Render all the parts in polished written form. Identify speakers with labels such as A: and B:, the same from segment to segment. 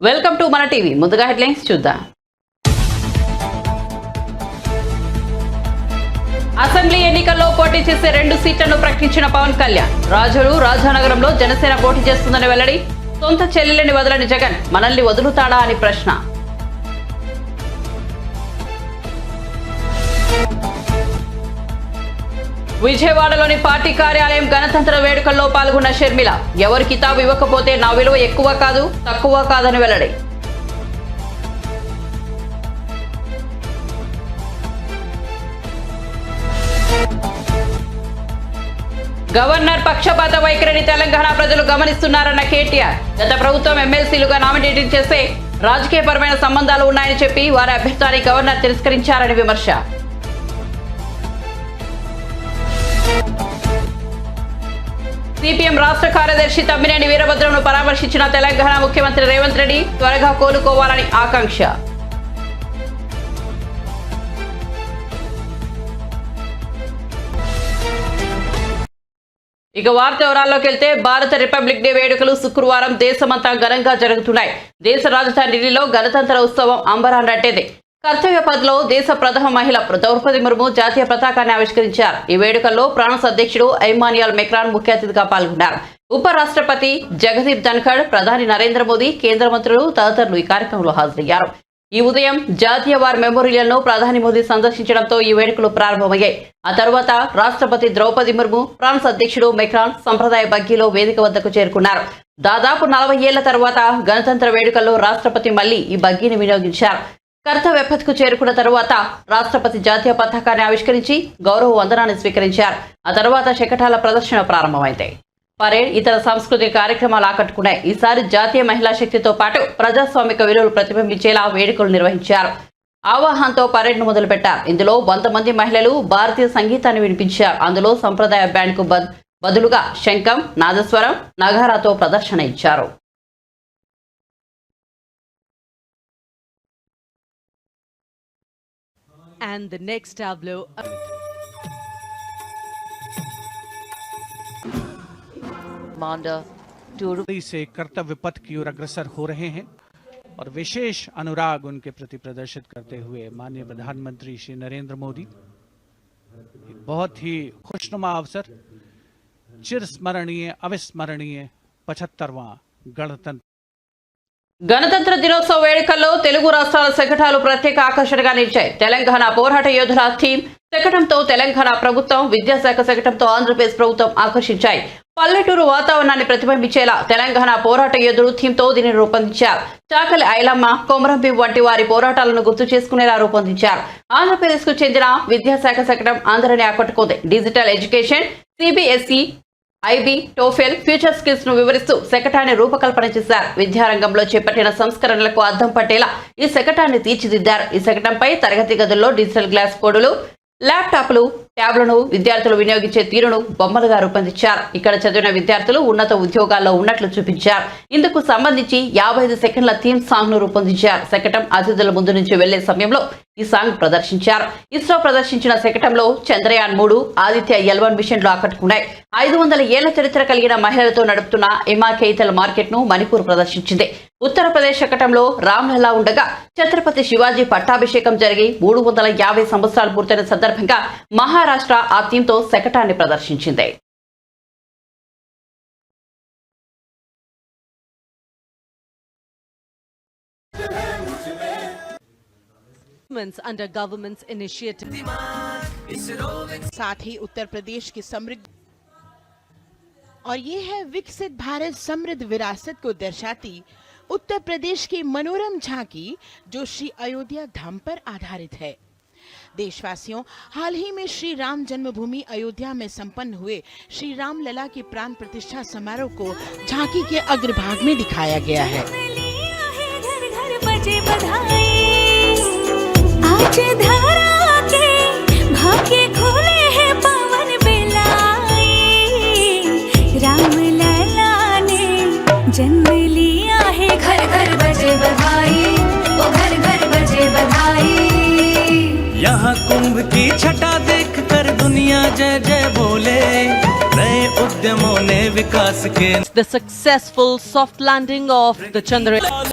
A: Welcome to మన TV. ముందుగా headlines చూద్దాం. అసెంబ్లీ ఎన్నికల్లో పోటీ చేసే 2 సీట్లను ప్రకటించిన పవన్ కళ్యాణ్. రాజానగరంలో జనసేన పోటీ చేస్తుందని వెల్లడి. సొంత చెల్లెలని వదలని జగన్ మనల్ని వదులుతాడా అని ప్రశ్న. విజయవాడలోని పార్టీ కార్యాలయం గణతంత్ర వేడుకల్లో పాల్గొన్న షర్మిల. ఎవరి కితాబు ఇవ్వకపోతే నా విలువ ఎక్కువ కాదు తక్కువ కాదని వెల్లడి. గవర్నర్ పక్షపాత వైఖరిని తెలంగాణ ప్రజలు గమనిస్తున్నారన్న కేటీఆర్. గత ప్రభుత్వం ఎమ్మెల్సీలుగా నామినేటింగ్ చేస్తే రాజకీయపరమైన సంబంధాలు ఉన్నాయని చెప్పి వారి అభ్యర్థాన్ని గవర్నర్ తిరస్కరించారని విమర్శ. సిపిఎం రాష్ట్ర కార్యదర్శి తమ్మినేని వీరభద్రంను పరామర్శించిన తెలంగాణ ముఖ్యమంత్రి రేవంత్ రెడ్డి. త్వరగా కోలుకోవాలని ఆకాంక్ష. ఇక వార్త వివరాల్లోకి వెళ్తే, భారత రిపబ్లిక్ డే వేడుకలు శుక్రవారం దేశమంతా ఘనంగా జరుగుతున్నాయి. దేశ రాజధాని ఢిల్లీలో గణతంత్ర ఉత్సవం అంబరాన్నంటేది. కర్తవ్య పథ్లో దేశ ప్రథమ మహిళ ద్రౌపది ముర్ము జాతీయ పతాకాన్ని ఆవిష్కరించారు. ఈ వేడుకల్లో ఫ్రాన్స్ అధ్యక్షుడు ఎమ్మాన్యుయల్ మెక్రాన్ ముఖ్య అతిథిగా పాల్గొన్నారు. ఉపరాష్ట్రపతి జగదీప్ ధన్ఖడ్, ప్రధాని నరేంద్ర మోదీ, కేంద్ర మంత్రులు తదితరులు ఈ కార్యక్రమంలో హాజరయ్యారు. ఈ ఉదయం జాతీయ వార్ మెమోరియల్ ను ప్రధాని మోదీ సందర్శించడంతో ఈ వేడుకలు ప్రారంభమయ్యాయి. ఆ తర్వాత రాష్ట్రపతి ద్రౌపది ముర్ము, ఫ్రాన్స్ అధ్యక్షుడు మెక్రాన్ సంప్రదాయ బగ్గీలో వేదిక వద్దకు చేరుకున్నారు. దాదాపు 40 ఏళ్ల తర్వాత గణతంత్ర వేడుకల్లో రాష్ట్రపతి మళ్లీ ఈ బగ్గీని వినియోగించారు. కర్తవ్య పథ్కు చేరుకున్న తరువాత రాష్ట్రపతి జాతీయ పతాకాన్ని ఆవిష్కరించి గౌరవ వందనాన్ని స్వీకరించారు. ఆ తర్వాత శకటాల ప్రదర్శన ప్రారంభమైంది. పరేడ్, ఇతర సాంస్కృతిక కార్యక్రమాలు ఆకట్టుకున్నాయి. ఈసారి జాతీయ మహిళా శక్తితో పాటు ప్రజాస్వామిక విలువలు ప్రతిబింబించేలా వేడుకలు నిర్వహించారు. ఆవాహంతో పరేడ్ను మొదలుపెట్టారు. ఇందులో 100 మంది మహిళలు భారతీయ సంగీతాన్ని వినిపించారు. అందులో సంప్రదాయ బ్యాండ్కు బదులుగా శంఖం, నాదస్వరం, నగారాతో ప్రదర్శన ఇచ్చారు.
B: And the next tableau commander
C: से कर्तव्य पथ की ओर अग्रसर हो रहे हैं और विशेष अनुराग उनके प्रति प्रदर्शित करते हुए माननीय प्रधानमंत्री श्री नरेंद्र मोदी. बहुत ही खुशनुमा अवसर, चिरस्मरणीय अविस्मरणीय 75वां
A: గణతంత్ర దినోత్సవ వేడుకల్లో తెలుగు రాష్ట్రాల శకటాలు ప్రత్యేక ఆకర్షణగా నిలిచాయి. తెలంగాణ పోరాట యోధుల థీమ్ శకటంతో తెలంగాణ ప్రభుత్వం, విద్యాశాఖ శకటంతో ఆంధ్రప్రదేశ్ ప్రభుత్వం ఆకర్షించాయి. పల్లెటూరు వాతావరణాన్ని ప్రతిబింబించేలా తెలంగాణ పోరాట యోధులు థీమ్తో దీనిని రూపొందించారు. చాకలి ఐలమ్మ, కొమరంభీం వంటి వారి పోరాటాలను గుర్తు చేసుకునేలా రూపొందించారు. ఆంధ్రప్రదేశ్ కు చెందిన విద్యాశాఖ శకటం అందరినీ ఆకట్టుకుంది. Digital education, CBSE, IB, TOEFL, future skills ను వివరిస్తూ శకటాన్ని రూపకల్పన చేశారు. విద్యారంగంలో చేపట్టిన సంస్కరణలకు అద్దం పట్టేలా ఈ శకటాన్ని తీర్చిదిద్దారు. ఈ శకటంపై తరగతి గదుల్లో డిజిటల్ గ్లాస్ బోర్డులు, ల్యాప్టాప్లు, ట్యాబ్లను విద్యార్థులు వినియోగించే తీరును బొమ్మలుగా రూపొందించారు. ఇక్కడ చదివిన విద్యార్థులు ఉన్నత ఉద్యోగాల్లో ఉన్నట్లు చూపించారు. ఇందుకు సంబంధించి 55 సెకండ్ల థీమ్ సాంగ్ ను రూపొందించారు. శకటం అతిథుల ముందు నుంచి వెళ్లే సమయంలో ఈ సాంగ్ ప్రదర్శించారు. ఇస్రో ప్రదర్శించిన శకటంలో చంద్రయాన్ 3, ఆదిత్య L1 మిషన్లు ఆకట్టుకున్నాయి. 500 ఏళ్ల చరిత్ర కలిగిన మహిళలతో నడుపుతున్న ఎంఆర్కేతల్ మార్కెట్ ను మణిపూర్ ప్రదర్శించింది. ఉత్తరప్రదేశ్ శకటంలో రామ్లలా ఉండగా ఛత్రపతి శివాజీ పట్టాభిషేకం జరిగి 350 సంవత్సరాలు పూర్తయిన సందర్భంగా మహారాష్ట్ర ఆ థీమ్తో శకటాన్ని ప్రదర్శించింది.
B: under government's initiative
D: साथ ही उत्तर प्रदेश की समृद्ध और ये है विकसित भारत समृद्ध विरासत को दर्शाती उत्तर प्रदेश की मनोरम झांकी जो श्री अयोध्या धाम पर आधारित है. देशवासियों, हाल ही में श्री राम जन्मभूमि अयोध्या में संपन्न हुए श्री राम लला की प्राण प्रतिष्ठा समारोह को झांकी के अग्रभाग में दिखाया गया है.
E: आज धरा के भाग्य खोले हैं पवन बेलाई, राम लला ने जन्म लिया है, घर घर बजे बधाई, ओ घर घर बजे बधाई.
F: यहाँ कुंभ की छटा देख कर दुनिया जय जय बोले, नए उद्यमों ने विकास के
B: The successful soft landing of the Chandrayaan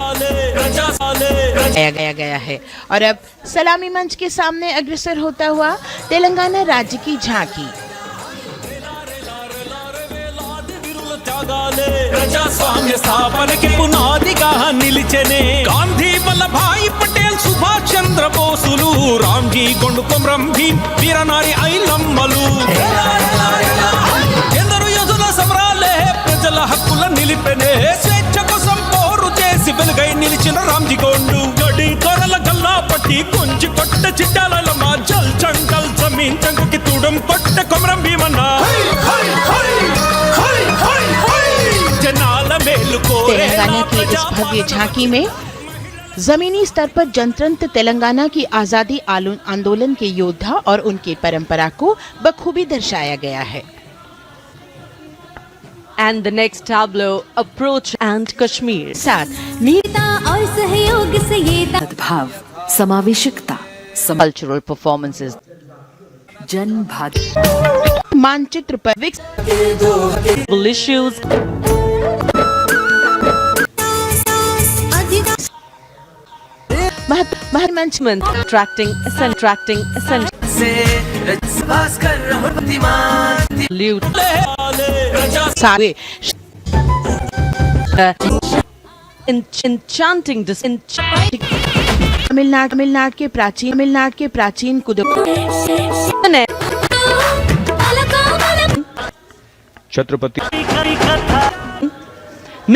D: गया है और अब सलामी मंच के सामने अग्रसर होता हुआ तेलंगाना राज्य की झांकी।
G: ప్రజాస్వామ్య స్థాపనకి పునాదిగా నిలిచెనే గాంధీ వల్లభాయ్ పటేల్ సుభాష్ చంద్ర బోసులు రామ్జీ గొండు కొమరం భీం వీరనారి ఐలమ్మలు ఎందరు యోధుల సమరాలే ప్రజల హక్కుల నిలిపెనే స్వేచ్ఛ కోసం పోరు చేసి వెలుగై నిలిచిన రామ్జీ గొండు గడి కొరల గల్లా పట్టి కొంచి కొట్ట చిట్టాలమ్మ జల్ చంగల్ జమీన్ చంగుకి తూడం కొట్ట కొమరం భీమన్న
D: तेलंगाना की इस भव्य झांकी में जमीनी स्तर पर जनतंत्र तेलंगाना की आजादी आंदोलन के योद्धा और उनकी परंपरा को बखूबी दर्शाया गया है।
B: and the next tableau, Approach and Kashmir.
D: साथ
E: और सहयोग से ये
H: सद्भाव, समावेशकता,
A: Cultural performances.
H: जन भाग
D: मानचित्र पर
B: Issues,
D: मंच
B: attracting ascent,
F: से भास्कर प्रतिमान
B: lute,
D: सावे
B: enchanting
D: तमिलनाडु के प्राचीन
I: Chhatrapati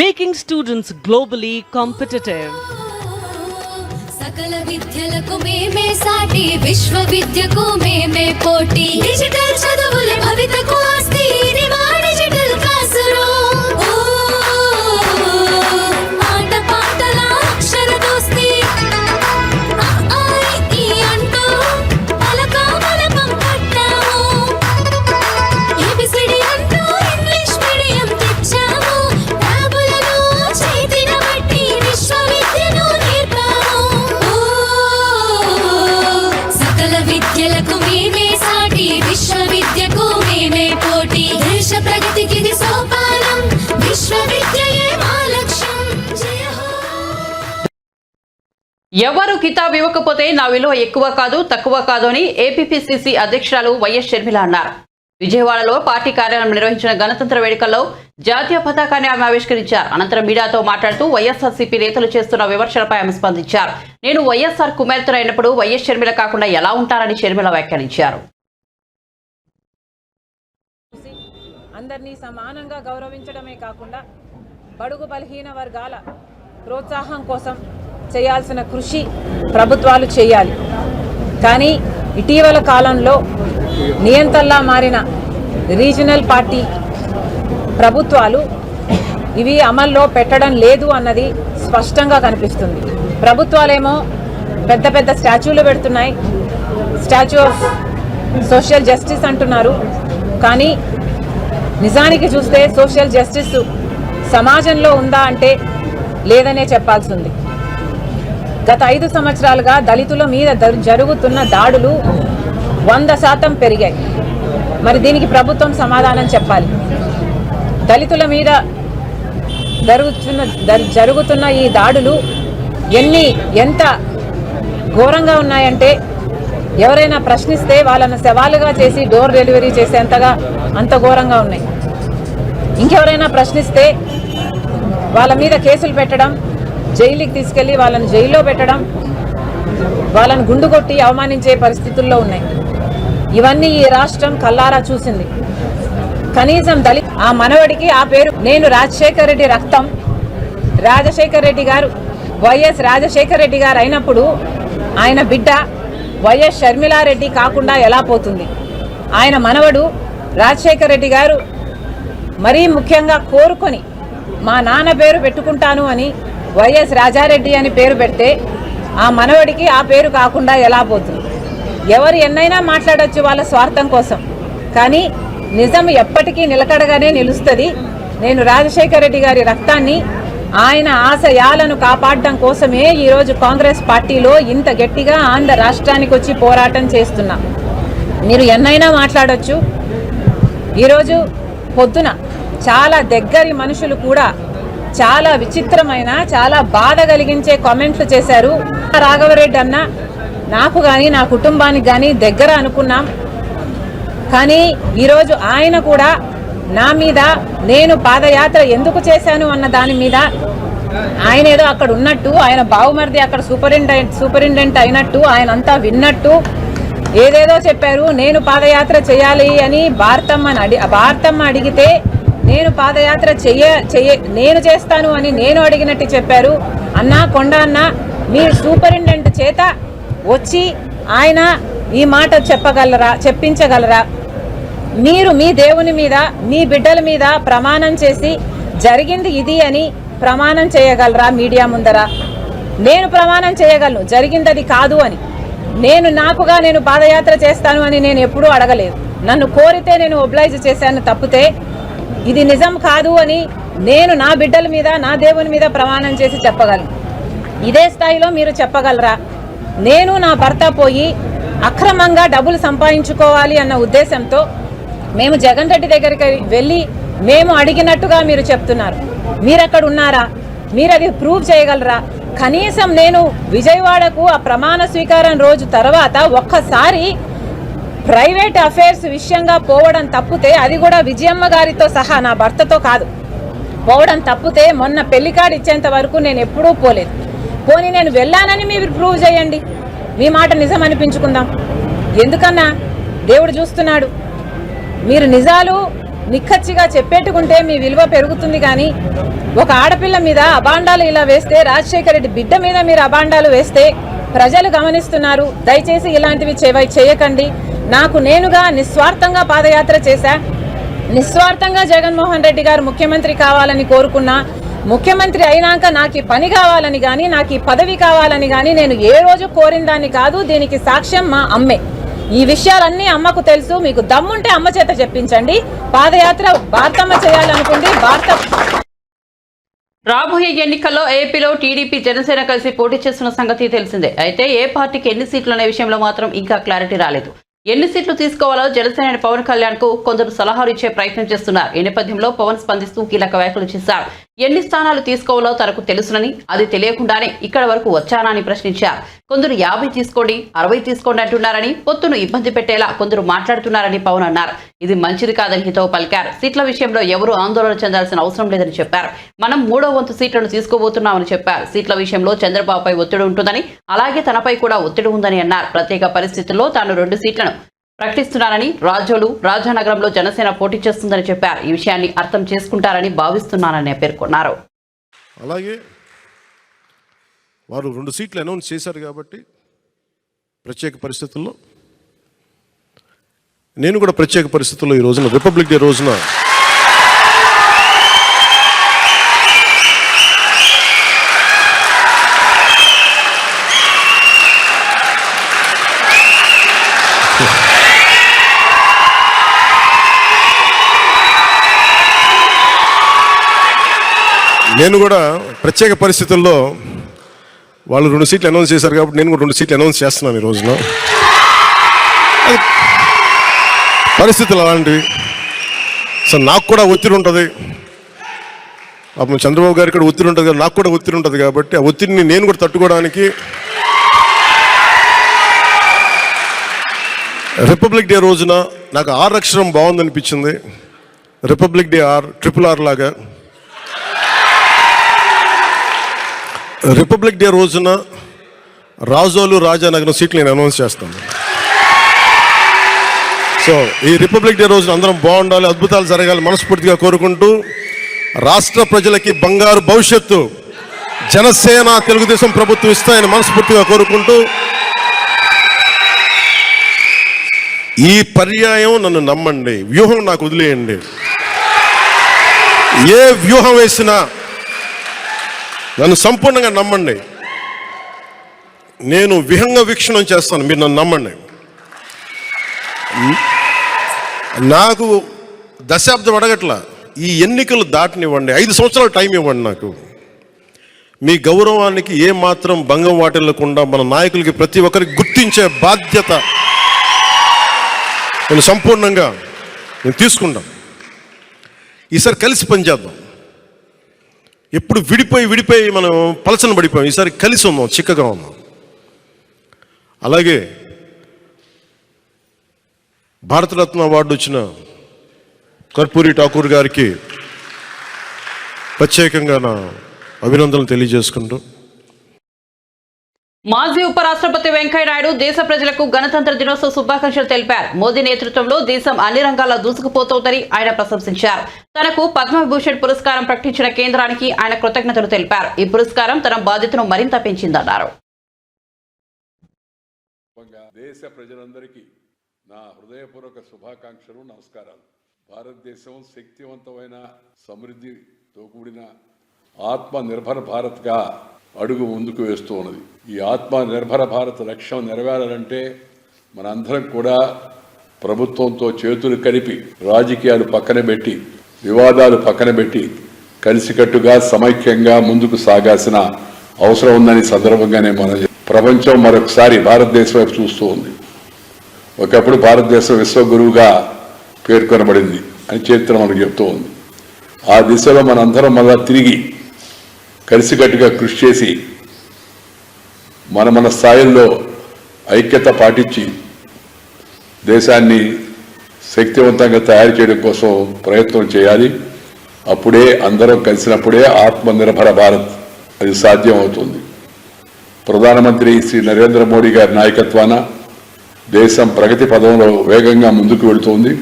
B: making students globally competitive.
E: सकल విద్యలకు మేమే సాటి విశ్వ విద్యకు మేమే పోటీ డిజిటల్ చదువుల భవితకు ఆస్తి ఇది మా డిజిటల్ క్లాస్ రూమ్ ఆట పాటల అక్షర దోస్తి ఈ అంటూ పలకం కట్టాము ఏబిసిడి అంటూ ఇంగ్లీష్ మీడియం తెచ్చాము ట్యాబులలో చేతిన బట్టి విశ్వవిద్యను నేర్పాము సకల విద్యలకు మేమే సాటి విశ్వవిద్యకు మేమే పోటీ దేశ ప్రగతికి ఇది సోపానం విశ్వవిద్యయే మా లక్ష్యం జయ హో
A: ఎవరు కితాబ్ ఇవ్వకపోతే నా విలువ ఎక్కువ కాదు తక్కువ కాదు అని ఏపీపీసీసీ అధ్యక్షురాలు వైఎస్ షర్మిల అన్నారు. విజయవాడలో పార్టీ కార్యాలయం నిర్వహించిన గణతంత్ర వేడుకల్లో జాతీయ పతాకాన్ని ఆమె ఆవిష్కరించారు. అనంతరం మీడియాతో మాట్లాడుతూ వైఎస్ఆర్సీపీ నేతలు చేస్తున్న విమర్శలపై ఆమె స్పందించారు. నేను వైఎస్ఆర్ కుమార్తె అయినప్పుడు వైఎస్ షర్మిల కాకుండా ఎలా ఉంటారని షర్మిల వ్యాఖ్యానించారు.
J: అందరినీ సమానంగా గౌరవించడమే కాకుండా బడుగు బలహీన వర్గాల ప్రోత్సాహం కోసం చేయాల్సిన కృషి ప్రభుత్వాలు చేయాలి. కానీ ఇటీవల కాలంలో నియంతల్లా మారిన రీజనల్ పార్టీ ప్రభుత్వాలు ఇవి అమల్లో పెట్టడం లేదు అన్నది స్పష్టంగా కనిపిస్తుంది. ప్రభుత్వాలేమో పెద్ద పెద్ద స్టాచ్యూలు పెడుతున్నాయి, స్టాచ్యూ ఆఫ్ సోషల్ జస్టిస్ అంటున్నారు. కానీ నిజానికి చూస్తే సోషల్ జస్టిస్ సమాజంలో ఉందా అంటే లేదనే చెప్పాల్సి ఉంది. గత 5 సంవత్సరాలుగా దళితుల మీద జరుగుతున్న దాడులు 100% పెరిగాయి. మరి దీనికి ప్రభుత్వం సమాధానం చెప్పాలి. దళితుల మీద జరుగుతున్న ఈ దాడులు ఎంత ఘోరంగా ఉన్నాయంటే ఎవరైనా ప్రశ్నిస్తే వాళ్ళను సవాలుగా చేసి డోర్ డెలివరీ చేసేంతగా అంత ఘోరంగా ఉన్నాయి. ఇంకెవరైనా ప్రశ్నిస్తే వాళ్ళ మీద కేసులు పెట్టడం, జైలుకి తీసుకెళ్లి వాళ్ళని జైల్లో పెట్టడం, వాళ్ళని గుండు కొట్టి అవమానించే పరిస్థితుల్లో ఉన్నాయి. ఇవన్నీ ఈ రాష్ట్రం కల్లారా చూసింది. కనీసం ఆ మనవడికి ఆ పేరు, నేను రాజశేఖర్ రెడ్డి రక్తం, రాజశేఖర్ రెడ్డి గారు వైఎస్ రాజశేఖర్ రెడ్డి గారు అయినప్పుడు ఆయన బిడ్డ వైఎస్ షర్మిలారెడ్డి కాకుండా ఎలా పోతుంది? ఆయన మనవడు రాజశేఖర్ రెడ్డి గారు మరీ ముఖ్యంగా కోరుకొని మా నాన్న పేరు పెట్టుకుంటాను అని వైఎస్ రాజారెడ్డి అని పేరు పెడితే ఆ మనవడికి ఆ పేరు కాకుండా ఎలా పోతుంది? ఎవరు ఎన్నైనా మాట్లాడొచ్చు వాళ్ళ స్వార్థం కోసం, కానీ నిజం ఎప్పటికీ నిలకడగానే నిలుస్తుంది. నేను రాజశేఖర్ రెడ్డి గారి రక్తాన్ని, ఆయన ఆశయాలను కాపాడడం కోసమే ఈరోజు కాంగ్రెస్ పార్టీలో ఇంత గట్టిగా ఆంధ్ర రాష్ట్రానికి వచ్చి పోరాటం చేస్తున్నా. మీరు ఎన్నైనా మాట్లాడొచ్చు. ఈరోజు పొద్దున చాలా దగ్గరి మనుషులు కూడా చాలా విచిత్రమైన చాలా బాధ కలిగించే కామెంట్లు చేశారు. రాఘవరెడ్డి అన్న నాకు కానీ నా కుటుంబానికి కానీ దగ్గర అనుకున్నాం, కానీ ఈరోజు ఆయన కూడా నా మీద నేను పాదయాత్ర ఎందుకు చేశాను అన్న దాని మీద ఆయన ఏదో అక్కడ ఉన్నట్టు, ఆయన బావుమరిది అక్కడ సూపరింటెండెంట్ అయినట్టు, ఆయన అంతా విన్నట్టు ఏదేదో చెప్పారు. నేను పాదయాత్ర చేయాలి అని భారతమ్మ అడిగితే నేను పాదయాత్ర నేను చేస్తాను అని నేను అడిగినట్టు చెప్పారు. అన్నా కొండ అన్న మీరు సూపరింటెండెంట్ చేత వచ్చి ఆయన ఈ మాట చెప్పించగలరా? మీరు మీ దేవుని మీద మీ బిడ్డల మీద ప్రమాణం చేసి జరిగింది ఇది అని ప్రమాణం చేయగలరా మీడియా ముందర? నేను ప్రమాణం చేయగలను జరిగింది అది కాదు అని. నేను పాదయాత్ర చేస్తాను అని నేను ఎప్పుడూ అడగలేదు. నన్ను కోరితే నేను ఒబ్లైజ్ చేశాను తప్పితే ఇది నిజం కాదు అని నేను నా బిడ్డల మీద నా దేవుని మీద ప్రమాణం చేసి చెప్పగలను. ఇదే స్థాయిలో మీరు చెప్పగలరా? నేను నా భర్త పోయి అక్రమంగా డబ్బులు సంపాదించుకోవాలి అన్న ఉద్దేశంతో మేము జగన్ రెడ్డి దగ్గరికి వెళ్ళి మేము అడిగినట్టుగా మీరు చెప్తున్నారు. మీరు అక్కడ ఉన్నారా? మీరు అది ప్రూవ్ చేయగలరా? కనీసం నేను విజయవాడకు ఆ ప్రమాణ స్వీకారం రోజు తర్వాత ఒక్కసారి ప్రైవేట్ అఫైర్స్ విషయంగా పోవడం తప్పితే, అది కూడా విజయమ్మ గారితో సహా నా భర్తతో కాదు పోవడం తప్పితే, మొన్న పెళ్లికార్డు ఇచ్చేంత వరకు నేను ఎప్పుడూ పోలేదు. పోనీ నేను వెళ్ళానని మీరు ప్రూవ్ చేయండి, మీ మాట నిజం అనిపించుకుందాం. ఎందుకన్నా దేవుడు చూస్తున్నాడు. మీరు నిజాలు నిక్కచ్చిగా చెప్పేట్టుకుంటే మీ విలువ పెరుగుతుంది. కానీ ఒక ఆడపిల్ల మీద అబాండాలు ఇలా వేస్తే, రాజశేఖర రెడ్డి బిడ్డ మీద మీరు అబాండాలు వేస్తే ప్రజలు గమనిస్తున్నారు. దయచేసి ఇలాంటివి చేయకండి. నాకు నేనుగా నిస్వార్థంగా పాదయాత్ర చేశా. నిస్వార్థంగా జగన్మోహన్ రెడ్డి గారు ముఖ్యమంత్రి కావాలని కోరుకున్నా. ముఖ్యమంత్రి అయినాక నాకు ఈ పని కావాలని కానీ నాకు ఈ పదవి కావాలని కానీ నేను ఏ రోజు కోరిన దాన్ని కాదు. దీనికి సాక్ష్యం మా అమ్మే. ఈ విషయాలన్నీ అమ్మకు తెలుసు. మీకు దమ్ముంటే అమ్మ చేత చెప్పించండి. పాదయాత్ర భారతమ్మ చేయాలనుకోండి.
A: రాబోయే ఎన్నికల్లో ఏపీలో టీడీపీ జనసేన కలిసి పోటీ చేస్తున్న సంగతి తెలిసిందే. అయితే ఏ పార్టీకి ఎన్ని సీట్లు అనే విషయంలో మాత్రం ఇంకా క్లారిటీ రాలేదు. ఎన్ని సీట్లు తీసుకోవాలో జనసేన పవన్ కళ్యాణ్ కు కొందరు సలహాలు ఇచ్చే ప్రయత్నం చేస్తున్నారు. ఈ నేపథ్యంలో పవన్ స్పందిస్తూ కీలక వ్యాఖ్యలు చేశారు. ఎన్ని స్థానాలు తీసుకోవాలో తనకు తెలుసునని, అది తెలియకుండానే ఇక్కడ వరకు వచ్చానని ప్రశ్నించారు. కొందరు 50 తీసుకోండి, 60 తీసుకోండి అంటున్నారని, పొత్తును ఇబ్బంది పెట్టేలా కొందరు మాట్లాడుతున్నారని పవన్ అన్నారు. ఇది మంచిది కాదని హితవు పలికారు. సీట్ల విషయంలో ఎవరూ ఆందోళన చెందాల్సిన అవసరం లేదని చెప్పారు. మనం 3వ వంతు సీట్లను తీసుకోబోతున్నామని చెప్పారు. సీట్ల విషయంలో చంద్రబాబుపై ఒత్తిడి ఉంటుందని, అలాగే తనపై కూడా ఒత్తిడి ఉందని అన్నారు. ప్రత్యేక పరిస్థితుల్లో తాను 2 సీట్లను ప్రకటిస్తున్నానని, రాజానగరంలో జనసేన పోటీ చేస్తుందని చెప్పారు. ఈ విషయాన్ని అర్థం చేసుకుంటారని భావిస్తున్నానని పేర్కొన్నారు.
K: అలాగే వారు 2 సీట్లు అనౌన్స్ చేశారు కాబట్టి ప్రత్యేక పరిస్థితుల్లో నేను కూడా ప్రత్యేక పరిస్థితుల్లో ఈ రోజున రిపబ్లిక్ డే రోజున వాళ్ళు 2 సీట్లు అనౌన్స్ చేశారు కాబట్టి నేను కూడా 2 సీట్లు అనౌన్స్ చేస్తున్నాను ఈ రోజున. పరిస్థితులు అలాంటివి. సో నాకు కూడా ఒత్తిడి ఉంటుంది. అప్పుడు చంద్రబాబు గారికి కూడా ఒత్తిడి ఉంటుంది, నాకు కూడా ఒత్తిడి ఉంటుంది. కాబట్టి ఆ ఒత్తిడిని నేను కూడా తట్టుకోవడానికి రిపబ్లిక్ డే రోజున నాకు R అక్షరం బాగుందనిపించింది. రిపబ్లిక్ డే RRR లాగా రిపబ్లిక్ డే రోజున రాజానగరం సీట్లు నేను అనౌన్స్ చేస్తాను. సో ఈ రిపబ్లిక్ డే రోజున అందరం బాగుండాలి, అద్భుతాలు జరగాలి మనస్ఫూర్తిగా కోరుకుంటూ, రాష్ట్ర ప్రజలకి బంగారు భవిష్యత్తు జనసేన తెలుగుదేశం ప్రభుత్వం ఇస్తాయని మనస్ఫూర్తిగా కోరుకుంటూ, ఈ పర్యాయం నన్ను నమ్మండి, వ్యూహం నాకు వదిలేయండి. ఏ వ్యూహం వేసినా నన్ను సంపూర్ణంగా నమ్మండి. నేను విహంగ వీక్షణం చేస్తాను, మీరు నన్ను నమ్మండి. నాకు దశాబ్దం అడగట్లా, ఈ ఎన్నికలు దాటనివ్వండి, 5 సంవత్సరాలు టైం ఇవ్వండి. నాకు మీ గౌరవానికి ఏ మాత్రం భంగం వాటిల్లకుండా మన నాయకులకి ప్రతి ఒక్కరికి గుర్తించే బాధ్యత నేను సంపూర్ణంగా తీసుకుంటాను. ఈసారి కలిసి పనిచేద్దాం. ఎప్పుడు విడిపోయి మనం పలచన పడిపోయాం. ఈసారి కలిసి ఉన్నాం, చిక్కగా ఉన్నాం. అలాగే భారతరత్న అవార్డు వచ్చిన కర్పూరి ఠాకూర్ గారికి ప్రత్యేకంగా నా అభినందనలు తెలియజేసుకుంటూ,
A: మాజీ ఉపరాష్ట్రపతి వెంకయ్యనాయుడు దేశ ప్రజలకు గణతంత్ర దినోత్సవ శుభాకాంక్షలు తెలిపారు. మోదీ నేతృత్వంలో దేశం అన్ని రంగాల్లో దూసుకుపోతోందని ఆయన ప్రశంసించారు. తనకు పద్మవిభూషణ్ పురస్కారం ప్రకటించిన కేంద్రానికి ఆయన కృతజ్ఞతలు తెలిపారు. ఈ పురస్కారం తన బాధ్యతను మరింత పెంచిందన్నారు.
L: దేశ ప్రజలందరికీ నా హృదయపూర్వక శుభాకాంక్షలు, నమస్కారాలు. భారతదేశం శక్తివంతమైన, సమృద్ధితో కూడిన ఆత్మ నిర్భర భారత్గా అడుగు ముందుకు వేస్తూ ఉన్నది. ఈ ఆత్మ నిర్భర భారత్ లక్ష్యం నెరవేరాలంటే మనందరం కూడా ప్రభుత్వంతో చేతులు కలిపి, రాజకీయాలు పక్కన పెట్టి, వివాదాలు పక్కన పెట్టి, కలిసికట్టుగా సమైక్యంగా ముందుకు సాగాల్సిన అవసరం ఉందని సందర్భంగానే ప్రపంచం మరొకసారి భారతదేశం వైపు చూస్తూ ఉంది. ఒకప్పుడు భారతదేశం విశ్వగురువుగా పేర్కొనబడింది అని చరిత్ర మనకు చెప్తూ ఉంది. ఆ దిశలో మనందరం మళ్ళా తిరిగి కలిసికట్టుగా కృషి చేసి మన స్థాయిల్లో ఐక్యత పాటించి దేశాన్ని శక్తివంతంగా తయారు చేయడం కోసం ప్రయత్నం చేయాలి. అప్పుడే అందరం కలిసినప్పుడే ఆత్మనిర్భర భారత్ అది సాధ్యం అవుతుంది. ప్రధానమంత్రి శ్రీ నరేంద్ర మోడీ గారి నాయకత్వాన దేశం ప్రగతి పదంలో వేగంగా ముందుకు వెళుతోంది.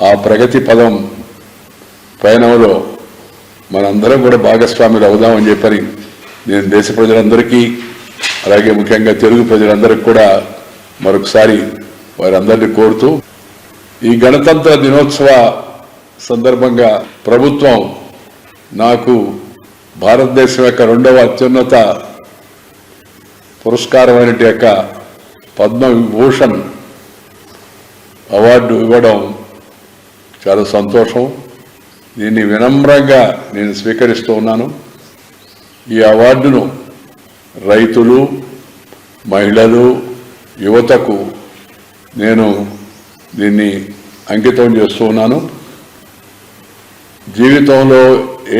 L: ఆ ప్రగతి పదం పయనంలో మనందరం కూడా భాగస్వాములు అవుదామని చెప్పని నేను దేశ ప్రజలందరికీ, అలాగే ముఖ్యంగా తెలుగు ప్రజలందరికీ కూడా మరొకసారి వారందరినీ కోరుతూ, ఈ గణతంత్ర దినోత్సవ సందర్భంగా ప్రభుత్వం నాకు భారతదేశం యొక్క 2వ అత్యున్నత పురస్కారమైన యొక్క పద్మవిభూషణ్ అవార్డు ఇవ్వడం చాలా సంతోషం. దీన్ని వినమ్రంగా నేను స్వీకరిస్తూ ఉన్నాను. ఈ అవార్డును రైతులు, మహిళలు, యువతకు నేను దీన్ని అంకితం చేస్తూ ఉన్నాను. జీవితంలో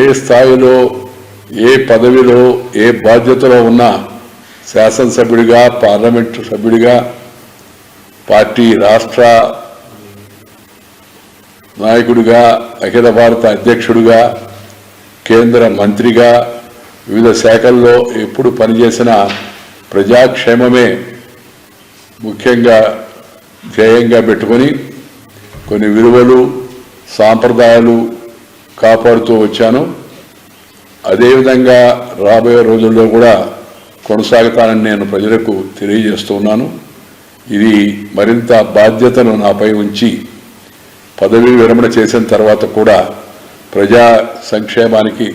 L: ఏ స్థాయిలో, ఏ పదవిలో, ఏ బాధ్యతలో ఉన్నా శాసనసభ్యుడిగా, పార్లమెంటు సభ్యుడిగా, పార్టీ రాష్ట్ర నాయకుడిగా, అఖిల భారత అధ్యక్షుడిగా, కేంద్ర మంత్రిగా, వివిధ శాఖల్లో ఎప్పుడు పనిచేసిన ప్రజాక్షేమమే ముఖ్యంగా ధ్యేయంగా పెట్టుకొని కొన్ని విలువలు, సాంప్రదాయాలు కాపాడుతూ వచ్చాను. అదేవిధంగా రాబోయే రోజుల్లో కూడా కొనసాగుతానని నేను ప్రజలకు తెలియజేస్తున్నాను. ఇది మరింత బాధ్యతను నాపై ఉంచి పదవీ విరమణ చేసిన తర్వాత కూడా ప్రజా సంక్షేమానికి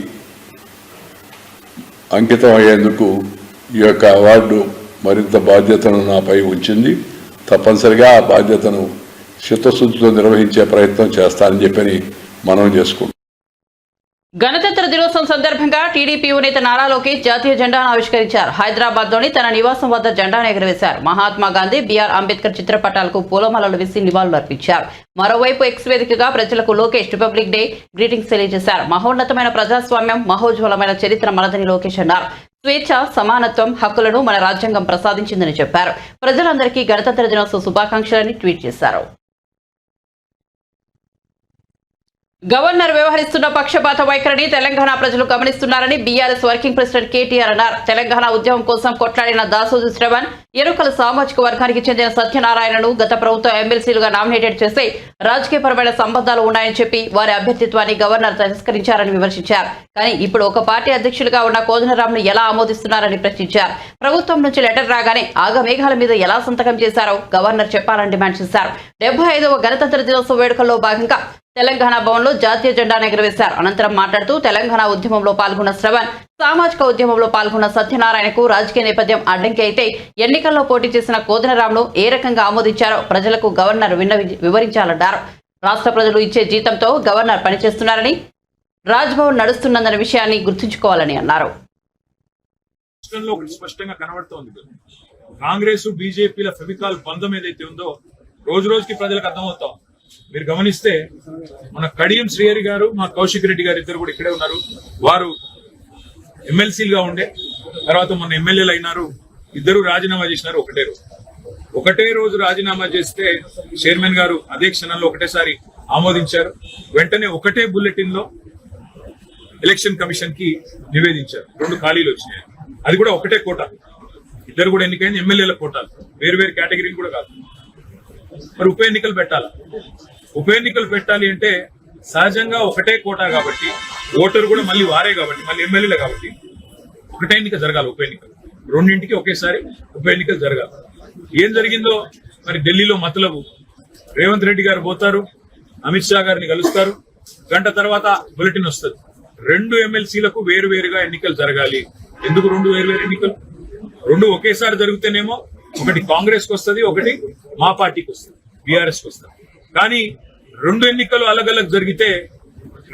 L: అంకితం అయ్యేందుకు ఈ యొక్క అవార్డు మరింత బాధ్యతను నాపై ఉంచింది. తప్పనిసరిగా ఆ బాధ్యతను చిత్తశుద్ధితో నిర్వహించే ప్రయత్నం చేస్తానని చెప్పని మనం చేసుకుంటాం.
A: గణతంత్ర దినోత్సవం సందర్భంగా టీడీపీ నేత నారా లోకేష్ జాతీయ జెండాను ఆవిష్కరించారు. హైదరాబాద్ లోని తన నివాసం వద్ద జెండాను ఎగురవేశారు. మహాత్మా గాంధీ, బిఆర్ అంబేద్కర్ చిత్రపటాలకు పూలమాలలు వేసి నివాళులర్పించారు. మరోవైపు ఎక్స్ వేదికగా ప్రజలకు లోకేష్ రిపబ్లిక్ డే గ్రీటింగ్స్ తెలియజేశారు. మహోన్నతమైన ప్రజాస్వామ్యం, మహోజ్వలమైన చరిత్ర మనదని లోకేష్ అన్నారు. స్వేచ్ఛ, సమానత్వం, హక్కులను మన రాజ్యాంగం ప్రసాదించిందని చెప్పారు. ప్రజలందరికీ గణతంత్ర దినోత్సవ శుభాకాంక్షలని ట్వీట్ చేశారు. గవర్నర్ వ్యవహరిస్తున్న పక్షపాత వైఖరిని తెలంగాణ ప్రజలు గమనిస్తున్నారని బీఆర్ఎస్ వర్కింగ్ ప్రెసిడెంట్ కేటీఆర్ అన్నారు. తెలంగాణ ఉద్యమం కోసం కొట్లాడిన దాసోజు శ్రవణ్, ఎరుకల సామాజిక వర్గానికి చెందిన సత్యనారాయణను గత ప్రభుత్వం ఎమ్మెల్సీలుగా నామినేటెడ్ చేసి రాజకీయపరమైన సంబంధాలు ఉన్నాయని చెప్పి వారి అభ్యర్థిత్వాన్ని గవర్నర్ తిరస్కరించారని విమర్శించారు. కానీ ఇప్పుడు ఒక పార్టీ అధ్యక్షులుగా ఉన్న కోదండరాంను ఎలా ఆమోదిస్తున్నారని ప్రశ్నించారు. ప్రభుత్వం నుంచి లెటర్ రాగానే ఆగమేఘాల మీద ఎలా సంతకం చేశారో గవర్నర్ చెప్పాలని డిమాండ్ చేశారు. 75వ గణతంత్ర దినోత్సవ వేడుకల్లో భాగంగా తెలంగాణ భవన్లో జాతీయ జెండాను ఎగురవేశారు. అనంతరం మాట్లాడుతూ తెలంగాణ ఉద్యమంలో పాల్గొన్న శ్రవణ్, సామాజిక ఉద్యమంలో పాల్గొన్న సత్యనారాయణకు రాజకీయ నేపథ్యం అడ్డంకి అయితే ఎన్నికల్లో పోటీ చేసిన కోదండరాంను ఏ రకంగా ఆమోదించారో ప్రజలకు గవర్నర్ వివరించాలన్నారు. రాష్ట్ర ప్రజలు ఇచ్చే జీతంతో గవర్నర్ పనిచేస్తున్నారని, రాజ్భవన్ నడుస్తున్నదన్న విషయాన్ని గుర్తుంచుకోవాలని అన్నారు.
G: స్పష్టంగా కనబడుతోంది. కాంగ్రెస్, బీజేపీల ఫెవికాల్ బంధం ఏదైతే ఉందో రోజు రోజుకి ప్రజలకు అర్థమవుతాం. మీరు గమనిస్తే మన కడియం శ్రీహరి గారు మా కౌశిక్ రెడ్డి గారు ఇద్దరు కూడా ఇక్కడే ఉన్నారు. వారు ఎమ్మెల్సీలుగా ఉండే తర్వాత మొన్న ఎమ్మెల్యేలు అయినారు. ఇద్దరు రాజీనామా చేసినారు ఒకటే రోజు రాజీనామా చేస్తే చైర్మన్ గారు అదే క్షణంలో ఒకటేసారి ఆమోదించారు. వెంటనే ఒకటే బులెటిన్ లో ఎలక్షన్ కమిషన్ కి నివేదించారు. 2 ఖాళీలు వచ్చినాయి. అది కూడా ఒకటే కోట. ఇద్దరు కూడా ఎన్నికైంది ఎమ్మెల్యేల కోటాలు, వేరు కేటగిరీ కూడా కాదు. మరి ఉప ఎన్నికలు పెట్టాలి అంటే సహజంగా ఒకటే కోటా కాబట్టి ఓటరు కూడా మళ్ళీ వారే కాబట్టి మళ్ళీ ఎమ్మెల్యేలే కాబట్టి ఒకటే ఎన్నిక జరగాలి. ఉప ఎన్నికలు రెండింటికి ఒకేసారి ఉప ఎన్నికలు జరగాలి. ఏం జరిగిందో మరి ఢిల్లీలో మతలబు రేవంత్ రెడ్డి గారు పోతారు, అమిత్ షా గారిని కలుస్తారు, గంట తర్వాత బులెటిన్ వస్తుంది. 2 ఎమ్మెల్సీలకు వేరువేరుగా ఎన్నికలు జరగాలి. ఎందుకు 2 వేరువేరు ఎన్నికలు? 2 ఒకేసారి జరిగితేనేమో ఒకటి కాంగ్రెస్ కి వస్తుంది, ఒకటి మా పార్టీకి వస్తుంది, బీఆర్ఎస్ కి వస్తుంది. కానీ 2 ఎన్నికలు అలగ్ జరిగితే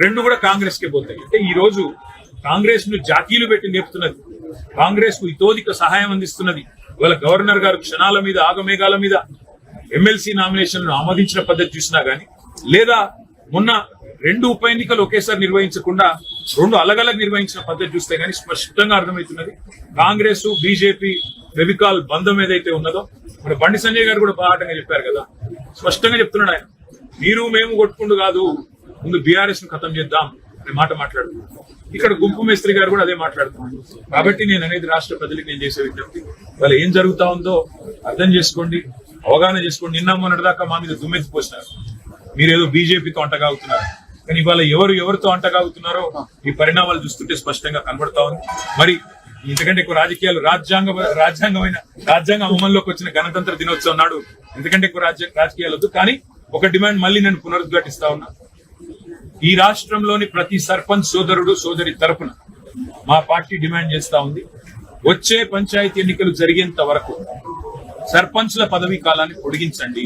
G: 2 కూడా కాంగ్రెస్ కే పోతాయి. అంటే ఈ రోజు కాంగ్రెస్ ను జాకీలు పెట్టి నేపుతున్నది, కాంగ్రెస్ కు ఇతోధిక సహాయం అందిస్తున్నది. ఇవాళ గవర్నర్ గారు క్షణాల మీద ఆగమేఘాల మీద ఎమ్మెల్సీ నామినేషన్లను ఆమోదించిన పద్ధతి చూసినా గానీ, లేదా మొన్న 2 ఉప ఎన్నికలు ఒకేసారి నిర్వహించకుండా 2 అలగలగ్ నిర్వహించిన పద్ధతి చూస్తే గానీ స్పష్టంగా అర్థమవుతున్నది కాంగ్రెస్ బీజేపీ ఫెవికాల్ బంధం ఏదైతే ఉన్నదో. మరి బండి సంజయ్ గారు కూడా బాగా చెప్పారు కదా, స్పష్టంగా చెప్తున్నాడు ఆయన, మీరు మేము కొట్టుకుంటూ కాదు, ముందు బీఆర్ఎస్ ను ఖతం చేద్దాం అనే మాట మాట్లాడుతున్నారు. ఇక్కడ గుంపు మేస్త్రి గారు కూడా అదే మాట్లాడుతున్నారు. కాబట్టి నేను అనేది రాష్ట్ర ప్రజలకు నేను చేసే విజ్ఞప్తి, వాళ్ళు ఏం జరుగుతా ఉందో అర్థం చేసుకోండి, అవగాహన చేసుకోండి. నిన్న మొన్నటిదాకా మా మీద దుమ్మెత్తి పోసినారు, మీరేదో బీజేపీతో అంటగాగుతున్నారు. కానీ ఇవాళ ఎవరితో అంటగాగుతున్నారో ఈ పరిణామాలు చూస్తుంటే స్పష్టంగా కనబడతా ఉంది. మరి ఇంతకంటే ఎక్కువ రాజకీయాలు రాజ్యాంగం అమల్లోకి వచ్చిన గణతంత్ర దినోత్సవం నాడు ఇంతకంటే ఎక్కువ రాజకీయాలు వద్దు. కానీ ఒక డిమాండ్ మళ్ళీ నేను పునరుద్ఘాటిస్తా ఉన్నా, ఈ రాష్ట్రంలోని ప్రతి సర్పంచ్ సోదరుడు సోదరి తరపున మా పార్టీ డిమాండ్ చేస్తా ఉంది, వచ్చే పంచాయతీ ఎన్నికలు జరిగేంత వరకు సర్పంచ్ల పదవీ కాలాన్ని పొడిగించండి.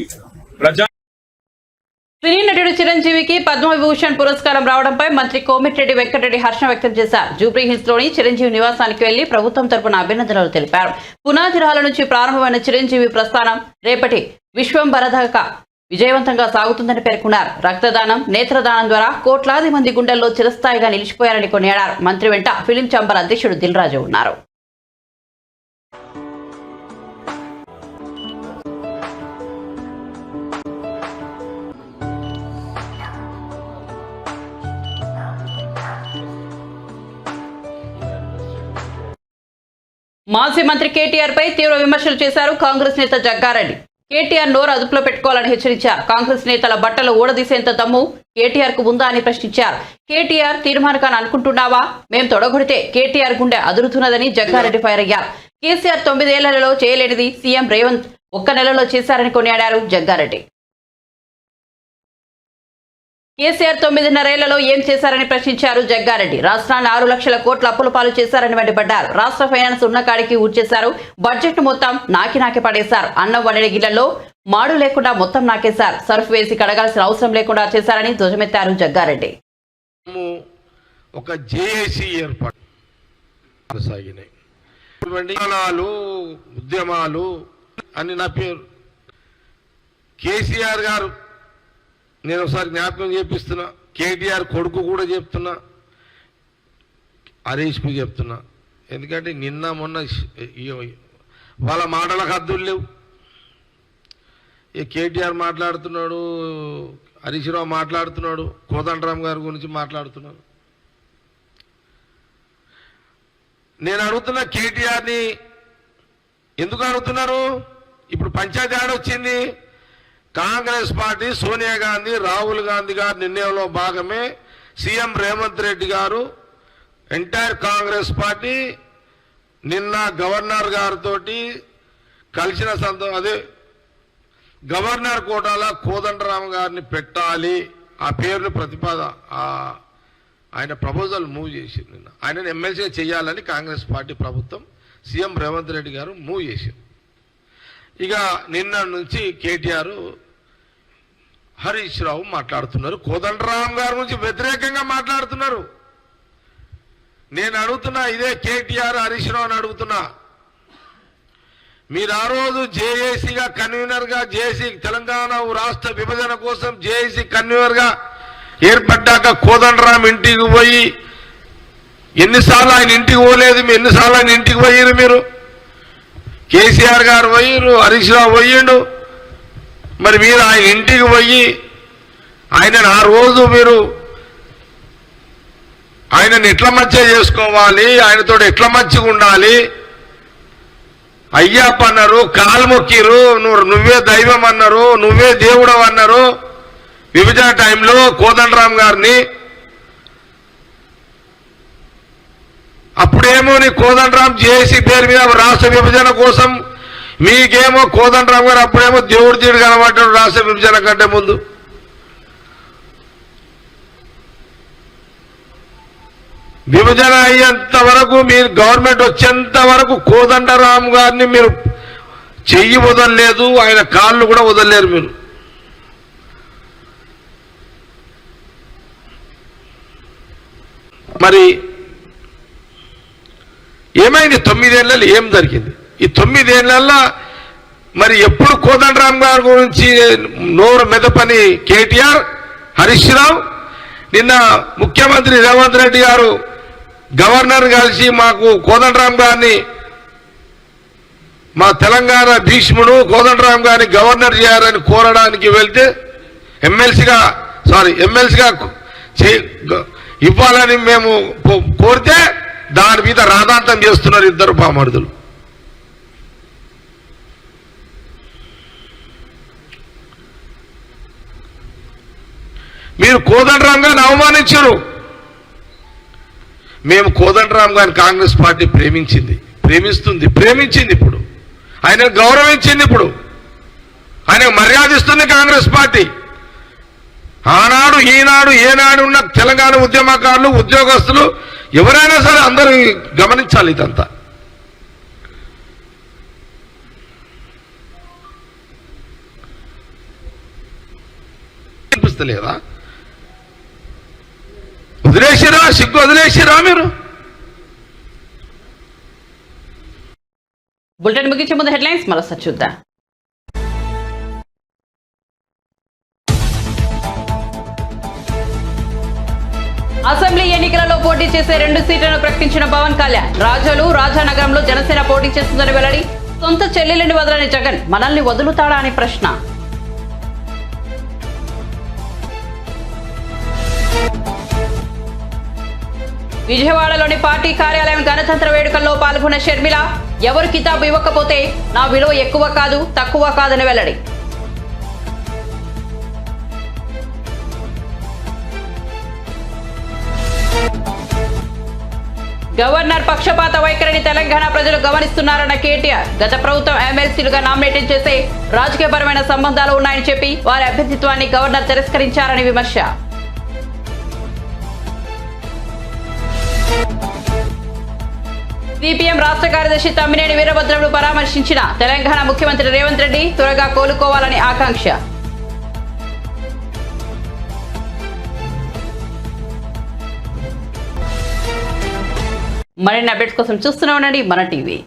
A: సినీ నటుడు చిరంజీవికి పద్మవిభూషణ్ పురస్కారం రావడంపై మంత్రి కోమిటిరెడ్డి వెంకటరెడ్డి హర్షం వ్యక్తం చేశారు. జూబ్లీ హిల్స్ లోని చిరంజీవి నివాసానికి వెళ్లి ప్రభుత్వం తరపున అభినందనలు తెలిపారు. పునాదిరాల నుంచి ప్రారంభమైన చిరంజీవి ప్రస్థానం రేపటి విశ్వంభర దాకా విజయవంతంగా సాగుతుందని పేర్కొన్నారు. రక్తదానం, నేత్రదానం ద్వారా కోట్లాది మంది గుండెల్లో చిరస్థాయిగా నిలిచిపోయారని కొనియాడారు. మంత్రి వెంట ఫిలిం ఛాంబర్ అధ్యక్షుడు దిల్ రాజు ఉన్నారు. మాజీ మంత్రి కేటీఆర్ పై తీవ్ర విమర్శలు చేశారు కాంగ్రెస్ నేత జగ్గారెడ్డి. కేటీఆర్ నోరు అదుపులో పెట్టుకోవాలని హెచ్చరించారు. కాంగ్రెస్ నేతల బట్టలు ఊడదీసేంత దమ్ము కేటీఆర్ కు ఉందా అని ప్రశ్నించారు. కేటీఆర్ తీర్మానకాన్ని అనుకుంటున్నావా? మేం తొడగొడితే కేటీఆర్ గుండె అదురుతున్నదని జగ్గారెడ్డి ఫైర్ అయ్యారు. కేసీఆర్ 9 ఏళ్లలో చేయలేనిది సీఎం రేవంత్ 1 నెలలో చేశారని కొనియాడారు జగ్గారెడ్డి. కేసీఆర్ 9.5 ఏళ్లలో ఏం చేశారని ప్రశ్నించారు జగ్గారెడ్డి. రాష్ట్రాన్ని 6 లక్షల కోట్ల అప్పుల పాలు చేశారని మండిపడ్డారు. రాష్ట్ర ఫైనాన్స్ ఉన్న కాడికి ఊడ్చేశారు. బడ్జెట్ మొత్తం నాకి పడేశారు. అన్నం వండిన గిళ్లలో మాడు లేకుండా మొత్తం నాకేశారు. సర్ఫ్ వేసి కడగాల్సిన అవసరం లేకుండా చేశారని ధ్వజమెత్తారు జగ్గారెడ్డి.
M: ఒక జేఏసీ ఏర్పాటు సాగినాయి, ఉద్యమాలు అని నా పేరు. కేసీఆర్ గారు, నేను ఒకసారి జ్ఞాపకం చేపిస్తున్నా, కేటీఆర్ కొడుకు కూడా చెప్తున్నా, హరీష్కి చెప్తున్నా. ఎందుకంటే నిన్న మొన్న వాళ్ళ మాటలకు హద్దులు లేవు. కేటీఆర్ మాట్లాడుతున్నాడు, హరీష్ రావు మాట్లాడుతున్నాడు, కోదండరామ్ గారి గురించి మాట్లాడుతున్నాడు. నేను అడుగుతున్నా, కేటీఆర్ని ఎందుకు అడుగుతున్నారు? ఇప్పుడు పంచాయతీ ఆడొచ్చింది, కాంగ్రెస్ పార్టీ సోనియా గాంధీ, రాహుల్ గాంధీ గారి నిర్ణయంలో భాగమే సీఎం రేవంత్ రెడ్డి గారు, ఎంటైర్ కాంగ్రెస్ పార్టీ నిన్న గవర్నర్ గారితో కలిసిన అదే గవర్నర్ కోటాలో కోదండరామ్ గారిని పెట్టాలి, ఆ పేరును ఆయన ప్రపోజల్ మూవ్ చేసింది. నిన్న ఆయనను ఎమ్మెల్సీ చేయాలని కాంగ్రెస్ పార్టీ ప్రభుత్వం సీఎం రేవంత్ రెడ్డి గారు మూవ్ చేసింది. ఇక నిన్న నుంచి కేటీఆర్, హరీష్ రావు మాట్లాడుతున్నారు, కోదండరామ్ గారి గురించి వ్యతిరేకంగా మాట్లాడుతున్నారు. నేను అడుగుతున్నా, ఇదే కేటీఆర్ హరీష్ రావుని అడుగుతున్నా, మీరు ఆ రోజు జేఏసీగా కన్వీనర్గా జేఏసీ తెలంగాణ రాష్ట్ర విభజన కోసం జేఏసీ కన్వీనర్గా ఏర్పడ్డాక కోదండరాం ఇంటికి పోయి ఎన్నిసార్లు ఆయన ఇంటికి పోలేదు, ఎన్నిసార్లు ఆయన ఇంటికి పోయారు మీరు? కేసీఆర్ గారు పోయిరు, హరీష్ రావు పోయిండు. మరి మీరు ఆయన ఇంటికి పోయి ఆయనను ఆ రోజు మీరు ఆయనను ఎట్లా మధ్య చేసుకోవాలి, ఆయనతో ఎట్లా మంచిగా ఉండాలి, అయ్యప్ప అన్నారు, కాలు మొక్కిరు, నువ్వే దైవం అన్నారు, నువ్వే దేవుడు అన్నారు. విభజన టైంలో కోదండరాం గారిని అప్పుడేమో నీ కోదండరాం జేఏసీ పేరు మీద రాష్ట్ర విభజన కోసం, మీకేమో కోదండరాం గారు అప్పుడేమో దేవుడు తీడు కనబడ్డాడు రాష్ట్ర విభజన కంటే ముందు. విభజన అయ్యేంత వరకు మీరు గవర్నమెంట్ వచ్చేంత వరకు కోదండరాం గారిని మీరు చెయ్యి వదలలేదు, ఆయన కాళ్ళు కూడా వదలలేరు మీరు. మరి ఏమైంది 9 ఏళ్ళలో? ఏం జరిగింది ఈ 9 ఏళ్ళల్లో? మరి ఎప్పుడు కోదండరాం గారి గురించి నోరు మెదపని కేటీఆర్, హరీష్ రావు, నిన్న ముఖ్యమంత్రి రేవంత్ రెడ్డి గారు గవర్నర్ కలిసి మాకు కోదండరాం గారిని, మా తెలంగాణ భీష్ముడు కోదండరాం గారిని గవర్నర్ చేయాలని కోరడానికి వెళ్తే ఎమ్మెల్సీగా ఇవ్వాలని మేము కోరితే దాని మీద రాధాంతం చేస్తున్నారు ఇద్దరు పామర్దులు. మీరు కోదండరాం గారిని అవమానించారు. మేము కోదండరాం గారిని కాంగ్రెస్ పార్టీ ప్రేమించింది, ఇప్పుడు ఆయన గౌరవించింది, ఇప్పుడు ఆయన మర్యాదిస్తుంది కాంగ్రెస్ పార్టీ. ఆనాడు ఈనాడు ఏనాడు ఉన్న తెలంగాణ ఉద్యమకారులు, ఉద్యోగస్తులు ఎవరైనా సరే అందరూ గమనించాలి. ఇదంతా అనిపిస్తలేదా? వదిలేసిరా, సిగ్గు వదిలేసిరా మీరు.
A: బులెటిన్ ముగించే ముందు హెడ్లైన్స్ మరోసారి చూద్దాం. అసెంబ్లీ ఎన్నికలలో పోటీ చేసే 2 సీట్లను ప్రకటించిన పవన్ కళ్యాణ్. రాజోలు, రాజానగరంలో జనసేన పోటీ చేస్తుందని వెల్లడి. సొంత చెల్లెలిని వదలని జగన్ మనల్ని వదులుతాడా అని ప్రశ్న. విజయవాడలోని పార్టీ కార్యాలయం గణతంత్ర వేడుకల్లో పాల్గొన్న షర్మిల, ఎవరు కితాబు ఇవ్వకపోతే నా విలువ ఎక్కువ కాదు తక్కువ కాదని వెల్లడి. గవర్నర్ పక్షపాత వైఖరిని తెలంగాణ ప్రజలు గమనిస్తున్నారన్న కేటీఆర్. గత ప్రభుత్వం ఎమ్మెల్సీలుగా నామినేట్ చేసే రాజకీయపరమైన సంబంధాలు ఉన్నాయని చెప్పి వారి అభ్యర్థిత్వాన్ని గవర్నర్ తిరస్కరించారని విమర్శ. సిపిఎం రాష్ట్ర కార్యదర్శి తమ్మినేని వీరభద్రమును పరామర్శించిన తెలంగాణ ముఖ్యమంత్రి రేవంత్ రెడ్డి. త్వరగా కోలుకోవాలని ఆకాంక్ష. మరిన్ని అప్డేట్స్ కోసం చూస్తూనే ఉండండి మన టీవీ.